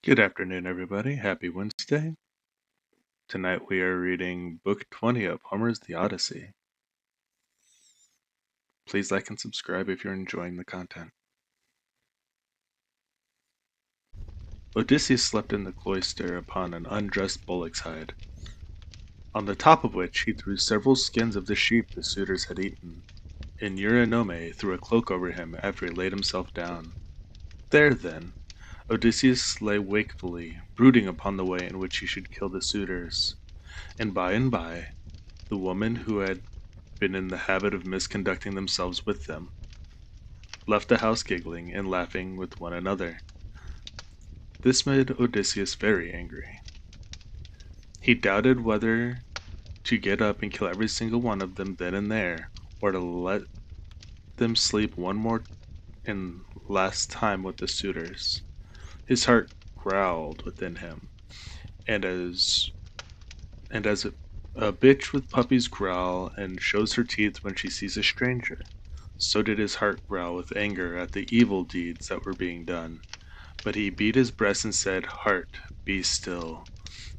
Good afternoon, everybody. Happy Wednesday. Tonight we are reading Book 20 of Homer's The Odyssey. Please like and subscribe if you're enjoying the content. Odysseus slept in the cloister upon an undressed bullock's hide, on the top of which he threw several skins of the sheep the suitors had eaten, and Eurynome threw a cloak over him after he laid himself down. There, then, Odysseus lay wakefully, brooding upon the way in which he should kill the suitors, and by, the woman who had been in the habit of misconducting themselves with them, left the house giggling and laughing with one another. This made Odysseus very angry. He doubted whether to get up and kill every single one of them then and there, or to let them sleep one more and last time with the suitors. His heart growled within him, and as a bitch with puppies growl and shows her teeth when she sees a stranger, so did his heart growl with anger at the evil deeds that were being done. But he beat his breast and said, "Heart, be still.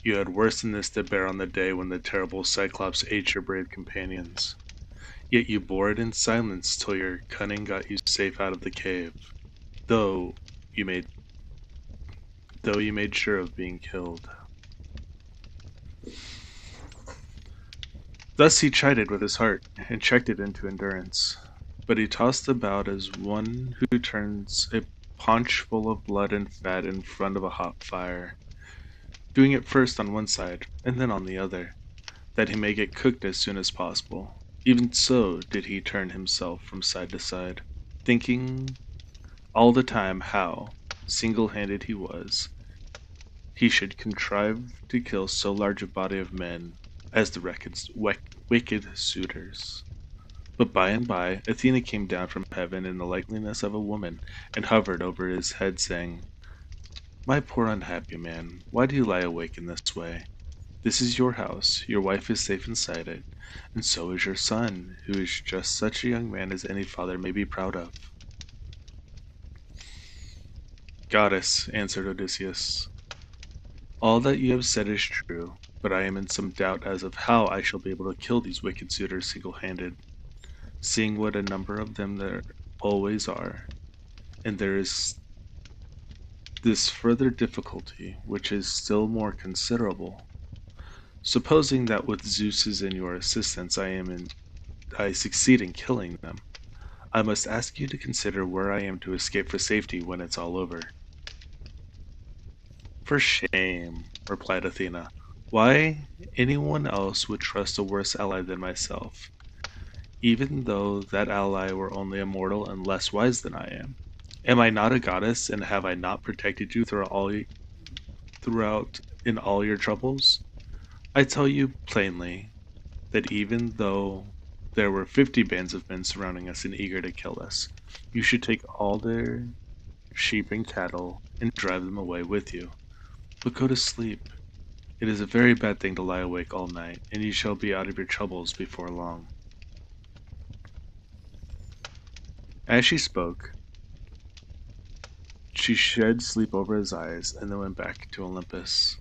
You had worse than this to bear on the day when the terrible Cyclops ate your brave companions. Yet you bore it in silence till your cunning got you safe out of the cave, though you made though you made sure of being killed." Thus he chided with his heart, and checked it into endurance. But he tossed about as one who turns a paunch full of blood and fat in front of a hot fire, doing it first on one side and then on the other, that he may get cooked as soon as possible. Even so did he turn himself from side to side, thinking all the time how, single-handed he should contrive to kill so large a body of men as the wicked suitors. But by, Athena came down from heaven in the likeness of a woman, and hovered over his head, saying, "My poor unhappy man, why do you lie awake in this way? This is your house, your wife is safe inside it, and so is your son, who is just such a young man as any father may be proud of." "Goddess," answered Odysseus, "all that you have said is true, but I am in some doubt as of how I shall be able to kill these wicked suitors single-handed, seeing what a number of them there always are, and there is this further difficulty, which is still more considerable. Supposing that with Zeus's and your assistance I succeed in killing them, I must ask you to consider where I am to escape for safety when it's all over." "For shame," replied Athena. "Why, anyone else would trust a worse ally than myself, even though that ally were only a mortal and less wise than I am. Am I not a goddess, and have I not protected you throughout in all your troubles? I tell you plainly that even though there were 50 bands of men surrounding us and eager to kill us, you should take all their sheep and cattle and drive them away with you. But go to sleep. It is a very bad thing to lie awake all night, and you shall be out of your troubles before long." As she spoke, she shed sleep over his eyes, and then went back to Olympus.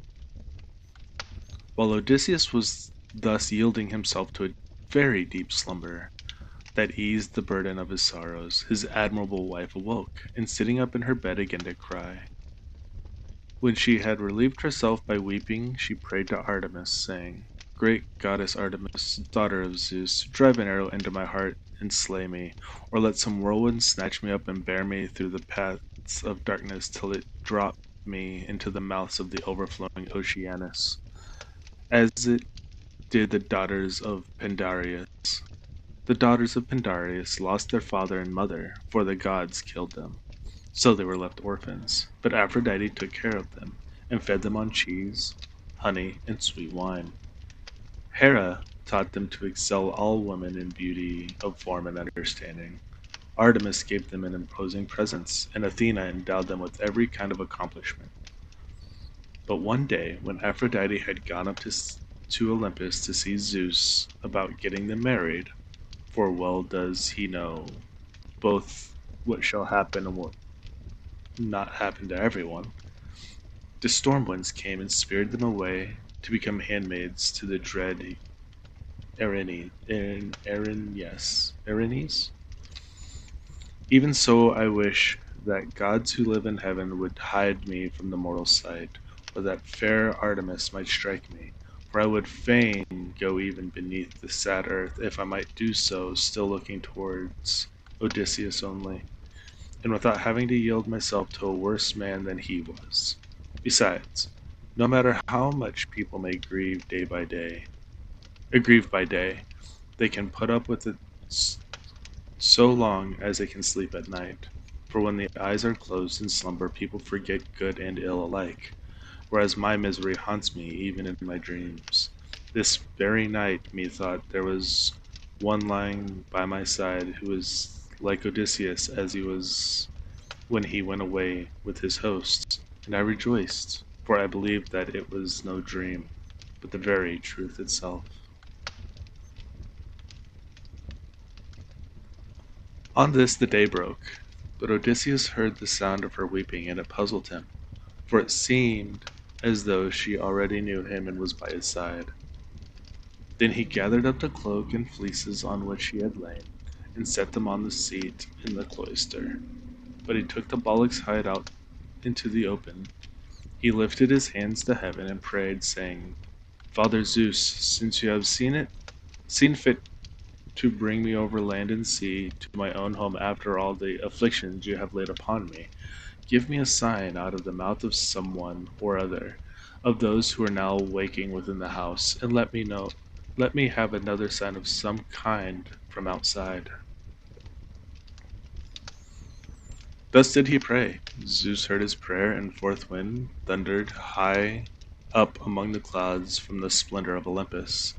While Odysseus was thus yielding himself to a very deep slumber that eased the burden of his sorrows, his admirable wife awoke, and sitting up in her bed began to cry. When she had relieved herself by weeping, she prayed to Artemis, saying, "Great goddess Artemis, daughter of Zeus, drive an arrow into my heart and slay me, or let some whirlwind snatch me up and bear me through the paths of darkness till it drop me into the mouths of the overflowing Oceanus, as it did the daughters of Pandareus. The daughters of Pandareus lost their father and mother, for the gods killed them. So they were left orphans, but Aphrodite took care of them, and fed them on cheese, honey, and sweet wine. Hera taught them to excel all women in beauty of form and understanding. Artemis gave them an imposing presence, and Athena endowed them with every kind of accomplishment. But one day, when Aphrodite had gone up to Olympus to see Zeus about getting them married, for well does he know both what shall happen and what not happen to everyone, The storm winds came and spirited them away to become handmaids to the dread Erinyes. Even so, I wish that gods who live in heaven would hide me from the mortal sight, or that fair Artemis might strike me, for I would fain go even beneath the sad earth, if I might do so, still looking towards Odysseus only, and without having to yield myself to a worse man than he was. Besides, no matter how much people may grieve by day, they can put up with it so long as they can sleep at night. For when the eyes are closed in slumber, people forget good and ill alike, whereas my misery haunts me even in my dreams. This very night, methought, there was one lying by my side who was like Odysseus as he was when he went away with his hosts, and I rejoiced, for I believed that it was no dream, but the very truth itself. On this the day broke, but Odysseus heard the sound of her weeping, and it puzzled him, for it seemed as though she already knew him and was by his side. Then he gathered up the cloak and fleeces on which he had lain, and set them on the seat in the cloister. But he took the bullock's hide out into the open. He lifted his hands to heaven and prayed, saying, Father Zeus, since you have seen fit to bring me over land and sea to my own home after all the afflictions you have laid upon me, give me a sign out of the mouth of someone or other of those who are now waking within the house, and let me have another sign of some kind from outside. Thus did he pray. Zeus heard his prayer, and forthwith thundered high up among the clouds from the splendor of Olympus.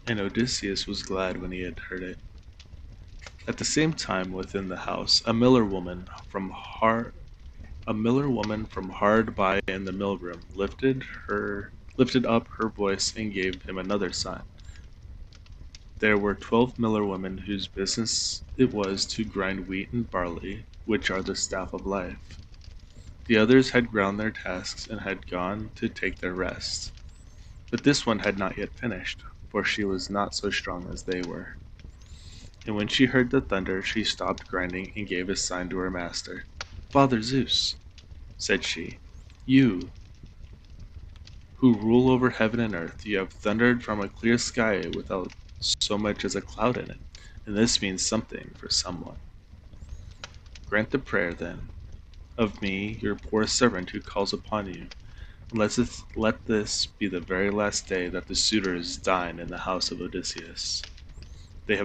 And Odysseus was glad when he had heard it. At the same time, within the house, a miller woman from hard by in the mill room lifted up her voice and gave him another sign. There were 12 miller women whose business it was to grind wheat and barley, which are the staff of life. The others had ground their tasks and had gone to take their rest. But this one had not yet finished, for she was not so strong as they were. And when she heard the thunder, she stopped grinding and gave a sign to her master. Father Zeus, said she, you, who rule over heaven and earth, you have thundered from a clear sky without so much as a cloud in it, and this means something for someone. Grant the prayer, then, of me, your poor servant who calls upon you, and let this be the very last day that the suitors dine in the house of Odysseus. They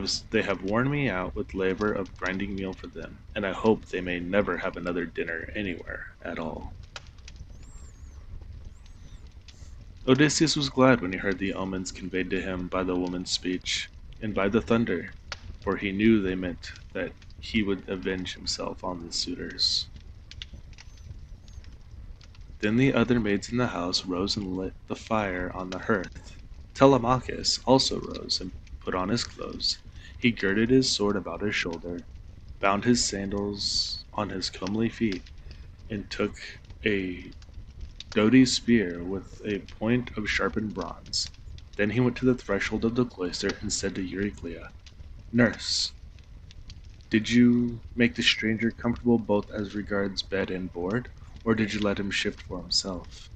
have worn me out with labor of grinding meal for them, and I hope they may never have another dinner anywhere at all. Odysseus was glad when he heard the omens conveyed to him by the woman's speech, and by the thunder, for he knew they meant that he would avenge himself on the suitors. Then the other maids in the house rose and lit the fire on the hearth. Telemachus also rose and put on his clothes. He girded his sword about his shoulder, bound his sandals on his comely feet, and took a doughty spear with a point of sharpened bronze. Then he went to the threshold of the cloister and said to Euryclea, Nurse, did you make the stranger comfortable both as regards bed and board, or did you let him shift for himself?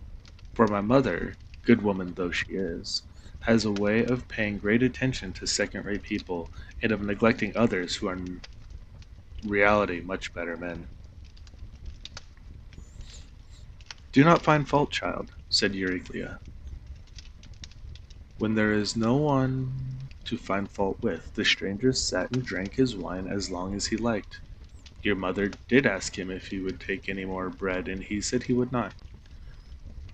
For my mother, good woman though she is, has a way of paying great attention to second-rate people and of neglecting others who are in reality much better men. Do not find fault, child, said Euryclea. When there is no one to find fault with, the stranger sat and drank his wine as long as he liked. Your mother did ask him if he would take any more bread, and he said he would not.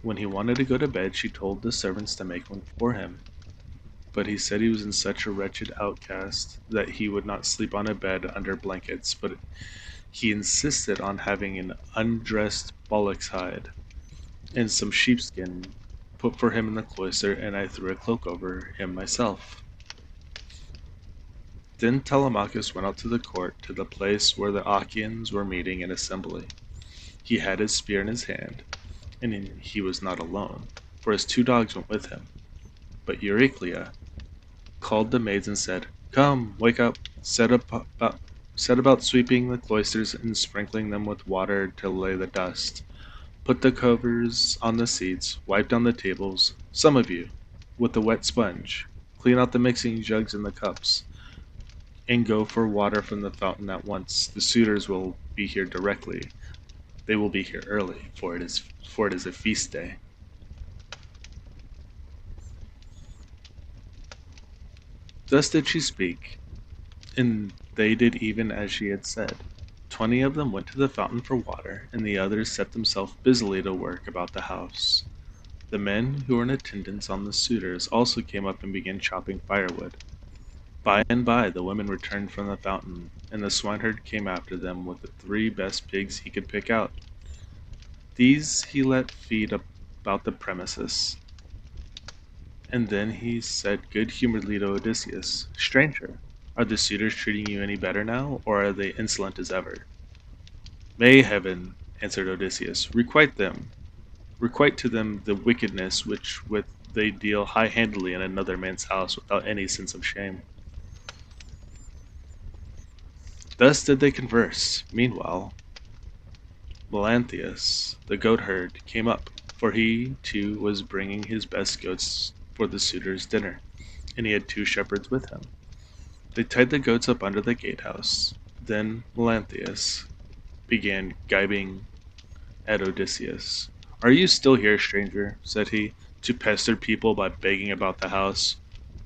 When he wanted to go to bed, she told the servants to make one for him. But he said he was in such a wretched outcast that he would not sleep on a bed under blankets, but he insisted on having an undressed bullock's hide and some sheepskin put for him in the cloister, and I threw a cloak over him myself. Then Telemachus went out to the court, to the place where the Achaeans were meeting in assembly. He had his spear in his hand. And he was not alone, for his 2 dogs went with him. But Euryclea called the maids and said, "Come, wake up, set about sweeping the cloisters and sprinkling them with water to lay the dust. Put the covers on the seats, wipe down the tables, some of you, with a wet sponge. Clean out the mixing jugs and the cups, and go for water from the fountain at once. The suitors will be here directly. They will be here early, for it is a feast day." Thus did she speak, and they did even as she had said. 20 of them went to the fountain for water, and the others set themselves busily to work about the house. The men who were in attendance on the suitors also came up and began chopping firewood. By and by the women returned from the fountain, and the swineherd came after them with the 3 best pigs he could pick out. These he let feed about the premises, and then he said good-humoredly to Odysseus, "Stranger, are the suitors treating you any better now, or are they insolent as ever?" "May heaven," answered Odysseus, requite to them the wickedness which with they deal high-handedly in another man's house without any sense of shame." Thus did they converse. Meanwhile, Melanthius, the goatherd, came up, for he, too, was bringing his best goats for the suitors' dinner, and he had 2 shepherds with him. They tied the goats up under the gatehouse. Then Melanthius began gibing at Odysseus. "Are you still here, stranger?" said he, "to pester people by begging about the house?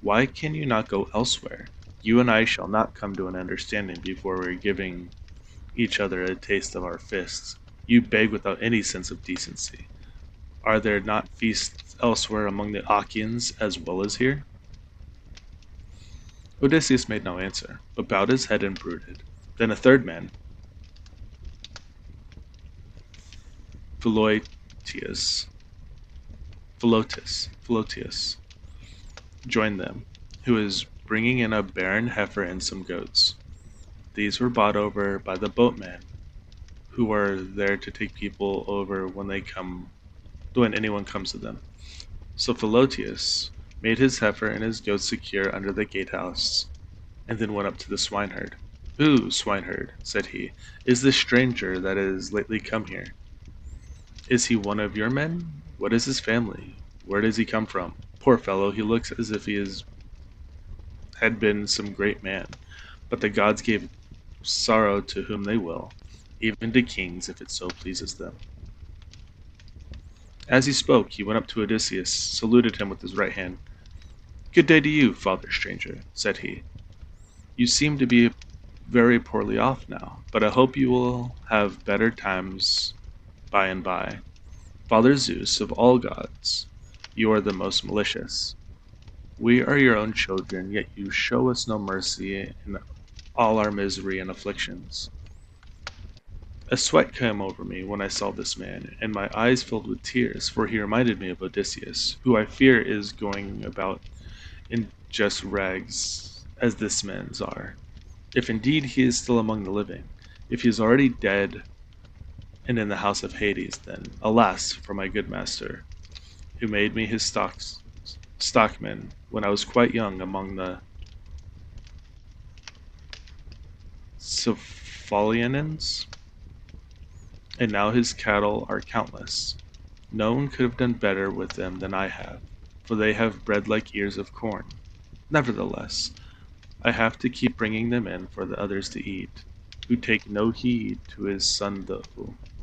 Why can you not go elsewhere? You and I shall not come to an understanding before we're giving each other a taste of our fists. You beg without any sense of decency. Are there not feasts elsewhere among the Achaeans as well as here?" Odysseus made no answer, but bowed his head and brooded. Then a third man, Philoetius, Philotius, joined them, who was bringing in a barren heifer and some goats. These were bought over by the boatmen, who are there to take people over when anyone comes to them. So Philotius made his heifer and his goats secure under the gatehouse, and then went up to the swineherd. "Who, swineherd," said he, "is this stranger that has lately come here? Is he one of your men? What is his family? Where does he come from? Poor fellow, he looks as if had been some great man, but the gods give sorrow to whom they will, even to kings if it so pleases them." As he spoke, he went up to Odysseus, saluted him with his right hand. "Good day to you, father stranger," said he. "You seem to be very poorly off now, but I hope you will have better times by and by. Father Zeus, of all gods, you are the most malicious. We are your own children, yet you show us no mercy in all our misery and afflictions." A sweat came over me when I saw this man, and my eyes filled with tears, for he reminded me of Odysseus, who I fear is going about in just rags as this man's are. If indeed he is still among the living, if he is already dead and in the house of Hades, then alas for my good master, who made me his stockman when I was quite young among the Cephalians, and now his cattle are countless. No one could have done better with them than I have, for they have bred like ears of corn. Nevertheless, I have to keep bringing them in for the others to eat, who take no heed to his son though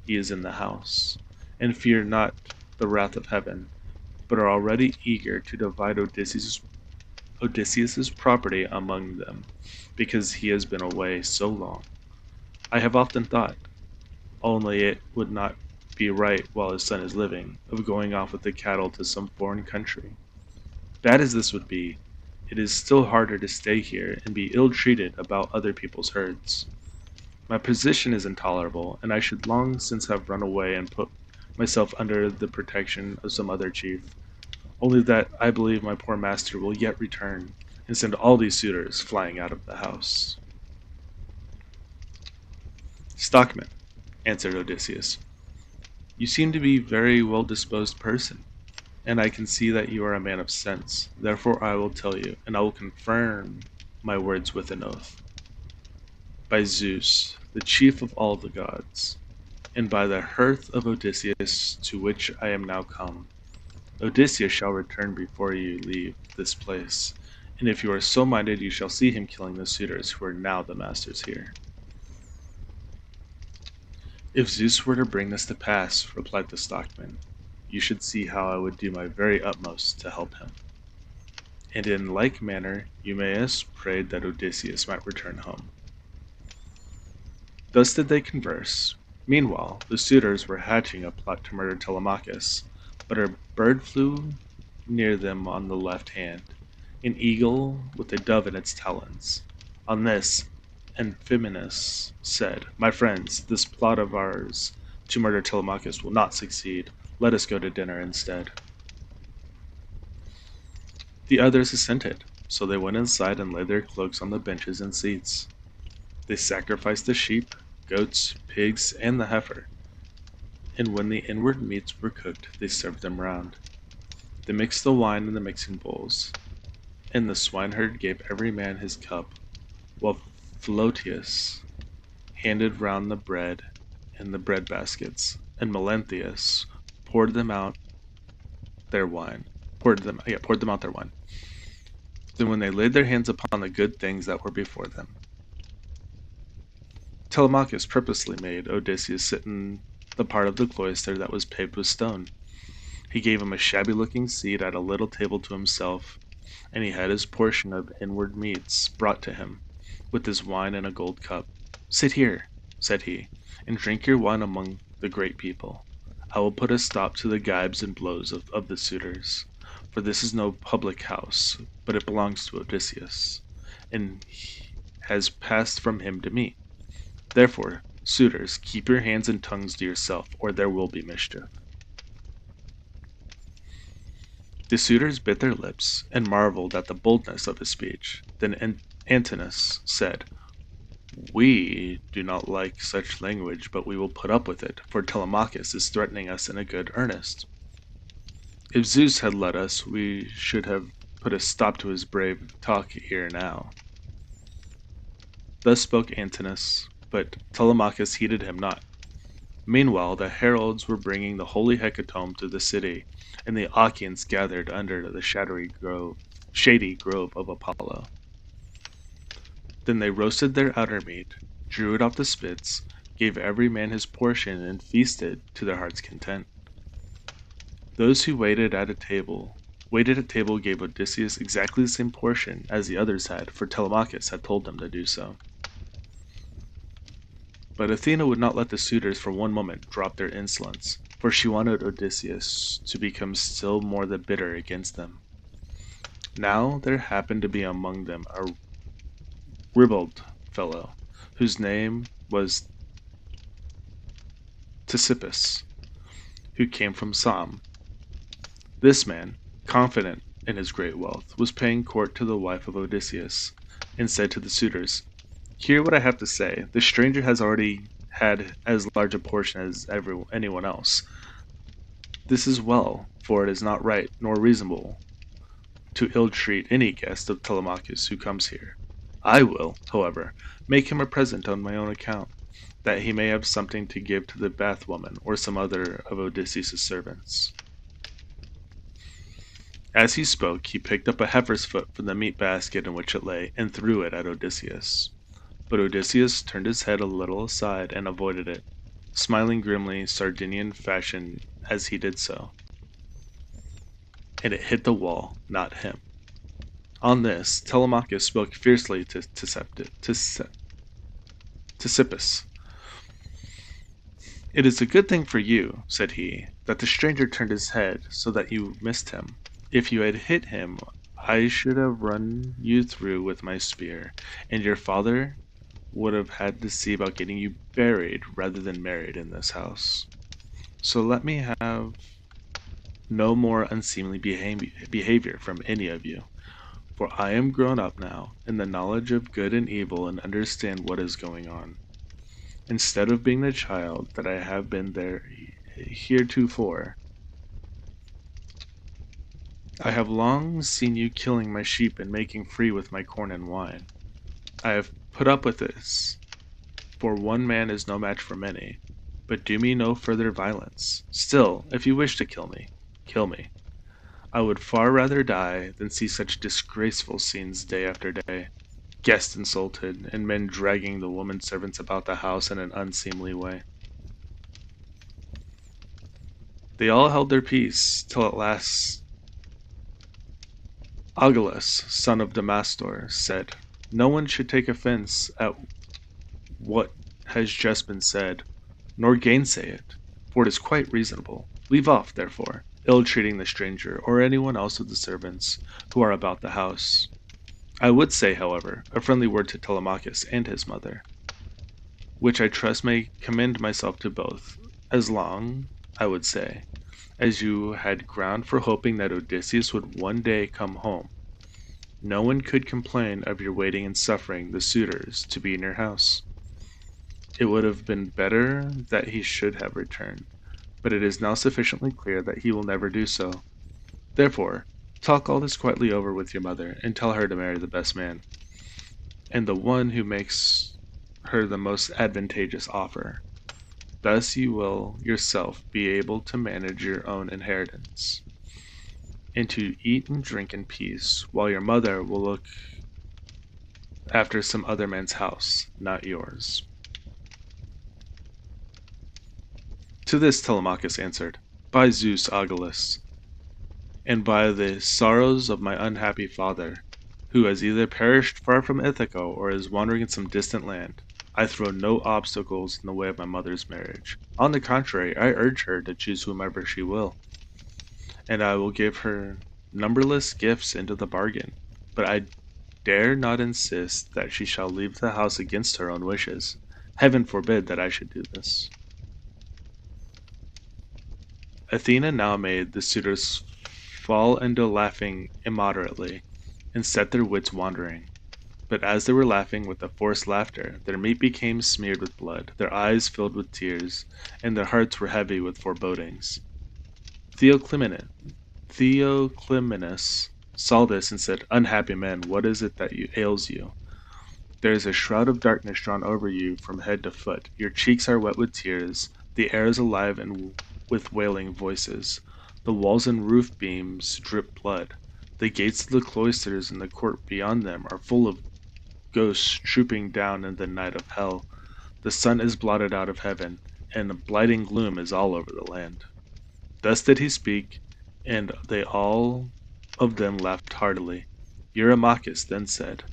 he is in the house, and fear not the wrath of heaven, but are already eager to divide Odysseus's property among them, because he has been away so long. I have often thought, only it would not be right while his son is living, of going off with the cattle to some foreign country. Bad as this would be, it is still harder to stay here and be ill-treated about other people's herds. My position is intolerable, and I should long since have run away and put myself under the protection of some other chief, only that I believe my poor master will yet return and send all these suitors flying out of the house." "Stockman," answered Odysseus, You seem to be a very well-disposed person, and I can see that you are a man of sense. Therefore I will tell you, and I will confirm my words with an oath. By Zeus, the chief of all the gods, and by the hearth of Odysseus to which I am now come, Odysseus shall return before you leave this place, and if you are so minded you shall see him killing the suitors who are now the masters here. If Zeus were to bring this to pass, replied the stockman, you should see how I would do my very utmost to help him. And in like manner Eumaeus prayed that Odysseus might return home. Thus did they converse. Meanwhile, the suitors were hatching a plot to murder Telemachus, but a bird flew near them on the left hand, an eagle with a dove in its talons. On this, Amphimenus said, my friends, this plot of ours to murder Telemachus will not succeed. Let us go to dinner instead. The others assented, so they went inside and laid their cloaks on the benches and seats. They sacrificed the sheep, goats, pigs, and the heifer, and when the inward meats were cooked, they served them round. They mixed the wine in the mixing bowls, and the swineherd gave every man his cup, while Philotius handed round the bread and the bread baskets, and Melanthius poured them out their wine. Poured them out their wine. Then when they laid their hands upon the good things that were before them, Telemachus purposely made Odysseus sit in the part of the cloister that was paved with stone. He gave him a shabby-looking seat at a little table to himself, and he had his portion of inward meats brought to him, with his wine in a gold cup. Sit here, said he, and drink your wine among the great people. I will put a stop to the gibes and blows of the suitors, for this is no public house, but it belongs to Odysseus, and has passed from him to me. Therefore, suitors, keep your hands and tongues to yourself, or there will be mischief. The suitors bit their lips, and marveled at the boldness of his speech. Then Antinous said, we do not like such language, but we will put up with it, for Telemachus is threatening us in a good earnest. If Zeus had let us, we should have put a stop to his brave talk here now. Thus spoke Antinous, but Telemachus heeded him not. Meanwhile, the heralds were bringing the holy hecatomb to the city, and the Achaeans gathered under the shady grove of Apollo. Then they roasted their outer meat, drew it off the spits, gave every man his portion, and feasted to their heart's content. Those who waited at table gave Odysseus exactly the same portion as the others had, for Telemachus had told them to do so. But Athena would not let the suitors for one moment drop their insolence, for she wanted Odysseus to become still more the bitter against them. Now there happened to be among them a ribald fellow, whose name was Ctesippus, who came from Sam. This man, confident in his great wealth, was paying court to the wife of Odysseus, and said to the suitors, hear what I have to say. The stranger has already had as large a portion as anyone else. This is well, for it is not right nor reasonable to ill-treat any guest of Telemachus who comes here. I will, however, make him a present on my own account, that he may have something to give to the bathwoman or some other of Odysseus' servants. As he spoke, he picked up a heifer's foot from the meat basket in which it lay, and threw it at Odysseus. But Odysseus turned his head a little aside and avoided it, smiling grimly Sardinian fashion as he did so. And it hit the wall, not him. On this, Telemachus spoke fiercely to Ctesippus. It is a good thing for you, said he, that the stranger turned his head so that you missed him. If you had hit him, I should have run you through with my spear, and your father would have had to see about getting you buried rather than married in this house. So let me have no more unseemly behavior from any of you, for I am grown up now in the knowledge of good and evil and understand what is going on. Instead of being the child that I have been there heretofore. I have long seen you killing my sheep and making free with my corn and wine. I have put up with this, for one man is no match for many. But do me no further violence. Still, if you wish to kill me, kill me. I would far rather die than see such disgraceful scenes day after day. Guests insulted, and men dragging the woman servants about the house in an unseemly way. They all held their peace, till at last Ogylas, son of Damastor, said, "No one should take offense at what has just been said, nor gainsay it, for it is quite reasonable. Leave off, therefore, ill-treating the stranger or anyone else of the servants who are about the house. I would say, however, a friendly word to Telemachus and his mother, which I trust may commend myself to both, as long, I would say, as you had ground for hoping that Odysseus would one day come home. No one could complain of your waiting and suffering the suitors to be in your house. It would have been better that he should have returned, but it is now sufficiently clear that he will never do so. Therefore, talk all this quietly over with your mother, and tell her to marry the best man, and the one who makes her the most advantageous offer. Thus you will yourself be able to manage your own inheritance, and to eat and drink in peace, while your mother will look after some other man's house, not yours." To this Telemachus answered, "By Zeus, Ogylas, and by the sorrows of my unhappy father, who has either perished far from Ithaca or is wandering in some distant land, I throw no obstacles in the way of my mother's marriage. On the contrary, I urge her to choose whomever she will, and I will give her numberless gifts into the bargain. But I dare not insist that she shall leave the house against her own wishes. Heaven forbid that I should do this." Athena now made the suitors fall into laughing immoderately, and set their wits wandering. But as they were laughing with a forced laughter, their meat became smeared with blood, their eyes filled with tears, and their hearts were heavy with forebodings. Theoclymenus saw this and said, "Unhappy men, what is it that ails you? There is a shroud of darkness drawn over you from head to foot. Your cheeks are wet with tears. The air is alive and with wailing voices. The walls and roof beams drip blood. The gates of the cloisters and the court beyond them are full of ghosts trooping down in the night of hell. The sun is blotted out of heaven, and a blighting gloom is all over the land." Thus did he speak, and they all of them laughed heartily. Eurymachus then said,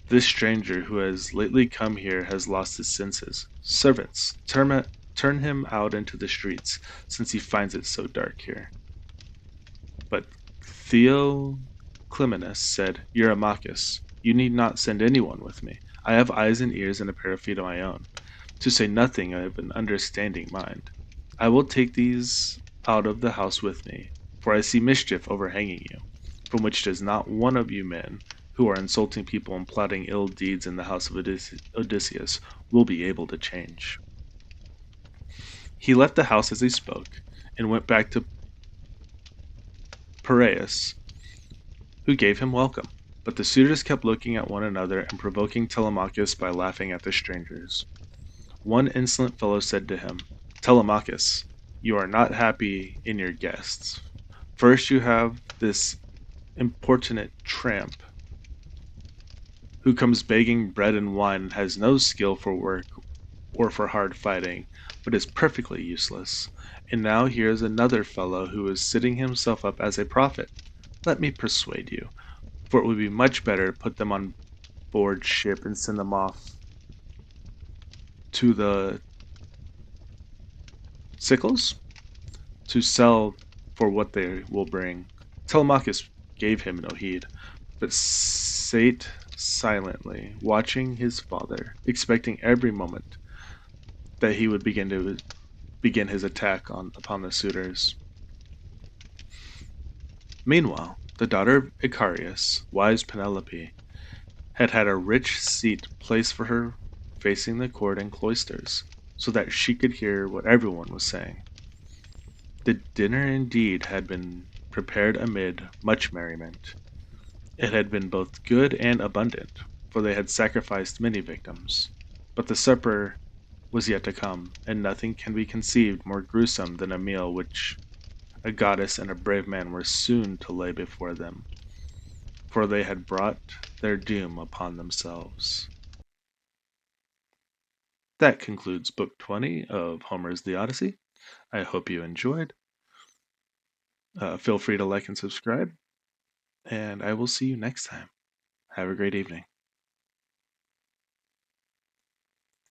"This stranger who has lately come here has lost his senses. Servants, turn him out into the streets, since he finds it so dark here." But Theoclymenus said, "Eurymachus, you need not send anyone with me. I have eyes and ears and a pair of feet of my own, to say nothing of an understanding mind. I will take these out of the house with me, for I see mischief overhanging you, from which does not one of you men, who are insulting people and plotting ill deeds in the house of Odysseus, will be able to change." He left the house as he spoke, and went back to Piraeus, who gave him welcome. But the suitors kept looking at one another and provoking Telemachus by laughing at the strangers. One insolent fellow said to him, "Telemachus, you are not happy in your guests. First you have this importunate tramp, who comes begging bread and wine and has no skill for work or for hard fighting, but is perfectly useless. And now here is another fellow who is setting himself up as a prophet. Let me persuade you, for it would be much better to put them on board ship and send them off to the sickles to sell for what they will bring." Telemachus gave him no heed, but sate silently, watching his father, expecting every moment that he would begin his attack upon the suitors. Meanwhile, the daughter of Icarius, wise Penelope, had had a rich seat placed for her facing the court and cloisters. so that she could hear what everyone was saying. The dinner indeed had been prepared amid much merriment. It had been both good and abundant, for they had sacrificed many victims. But the supper was yet to come, and nothing can be conceived more gruesome than a meal which a goddess and a brave man were soon to lay before them, for they had brought their doom upon themselves. That concludes Book 20 of Homer's The Odyssey. I hope you enjoyed. Feel free to like and subscribe, and I will see you next time. Have a great evening.